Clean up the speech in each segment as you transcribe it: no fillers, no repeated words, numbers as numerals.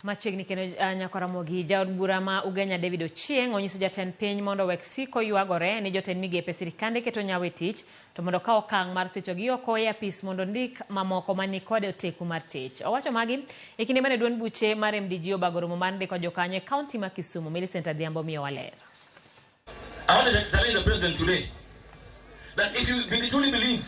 Machiegni kendo nyakaramogi jaod bura ma Ugenya David Ochieng onyiso jatend piny mondo wek siko ywagore ni jotend migepe sirikande keto nyawe tich to mondo kaw okang' mar thichogi oko e apis mondo ndik mamoko mani kod oteku mar tich. Owacho magi e kinde mane duond buche mar MDG obago romo mar ndiko jokanyo e kaunti ma Kisumu. Millicent Adhiambo miyo waler. I want to tell the president today that if you truly believe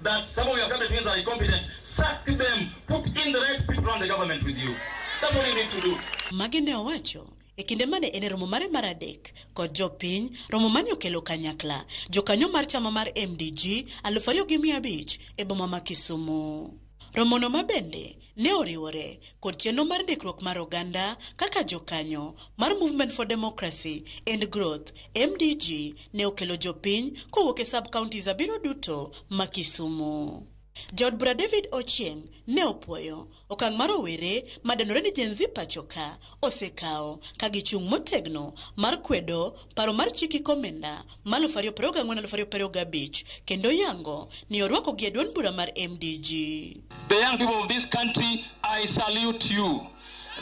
that some of your cabinet ministers are incompetent, sack them, put in the right people on the government with you. That's what you need to do. Magine owacho e kinde mane ene romo mare mar adek kod jopiny romo mane okelo kanyakla jokanyo mar chama mar MDG 2,500 e boma ma Kisumu. Romo no mabende ne oriwore kod chenro mar ndikruok mar oganda kaka jokanyo mar Movement for Democracy and Growth MDG ne okelo jopiny kowuok e sub counties abiro duto ma Kisumu. Jaod bura David Ochieng ne opuoyo okang' mar owere madenore ni Gen Z pachoka osekao ka gichung' motegno mar kwedo paro mar chiki komenda mar 2024-2025 kendo yango ni orwako gi duond bura mar MDG. The young people of this country, I salute you.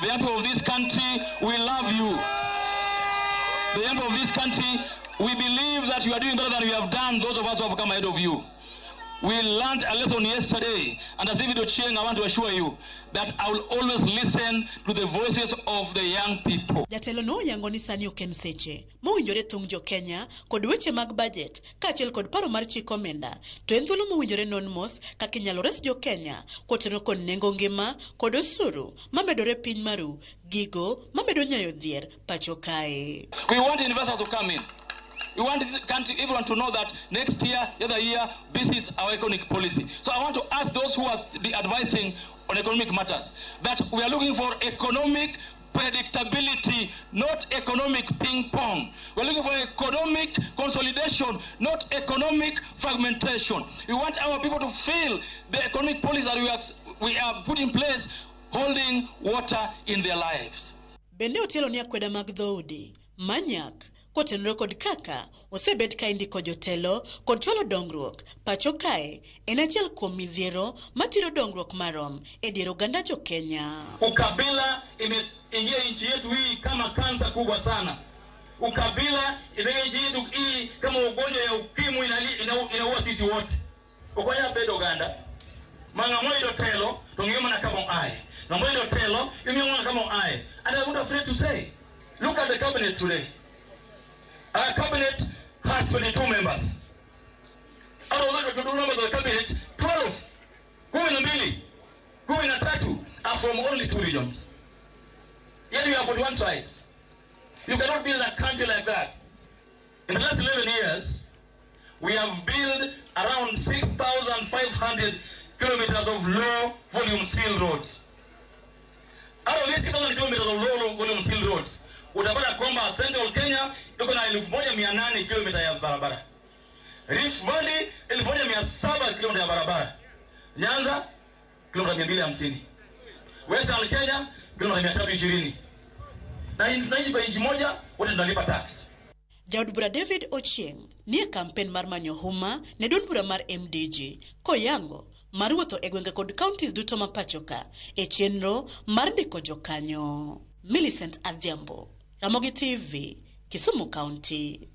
The young people of this country, we love you. The young people of this country, we believe that you are doing better than we have done, those of us who have come ahead of you. We learned a lesson yesterday, and as David Ochieng, I want to assure you that I will always listen to the voices of the young people. Jatelo no yango ni sani oken seche mowinjore thung jo Kenya kod weche mag budget kaachiel kod paro mar chik omenda to en thuolo mowinjore non mos kaka inyalo res jo Kenya koteno kod nengo ngima kod osuru mamedore piny maru gigo mamedo nyayo dhier pacho kae. We want investors to come in. We want everyone to know that next year, the other year, this is our economic policy. So I want to ask those who are advising on economic matters that we are looking for economic predictability, not economic ping pong. We're looking for economic consolidation, not economic fragmentation. We want our people to feel the economic policy that we are put in place holding water in their lives. Bende otelo ni akweda mag dhoudi, manyak, kotenore kod kaka osebed ka indiko jotelo kod chwalo dongruok pacho kae en achiel kuom midhiero mathiro dongruok marom e dier oganda jo Kenya. Ukabila imeingia nchi yetu hii kama kansa kubwa sana. Ukabila imeingia nchi yetu hii kama ugonjwa ya ukimwi inaua sisi wote. Ukwanya bedo Uganda mangamoi dotelo tongiyoma na kama aye. Ngamoi dotelo yumiyoma na kama aye. And I'm not afraid to say, look at the cabinet today. Our cabinet has 22 members. Out of those 22 members of the cabinet, 12, 12 are from only 2 regions. Yet we have 41 tribes. You cannot build a country like that. In the last 11 years, we have built around 6,500 kilometers of low-volume steel roads. Out of these 6,000 kilometers of low-volume steel roads, utapata kwamba Central Kenya iko na 1,800 kilomita ya barabara. Rift Valley 1,700 kilomita ya barabara. Nyanza kilomita 250. Western Kenya kilomita 320. Na tunaishi kwa nchi moja, wote tunalipa tax. Jaod bura David Ochieng ni campaign mar manyo huma ne duond bura mar MDG koyango mar wuotho e gwenge kod counties duto ma pachoka e chenro mar ndiko jokanyo. Millicent Adhiambo, Ramogi TV, Kisumu County.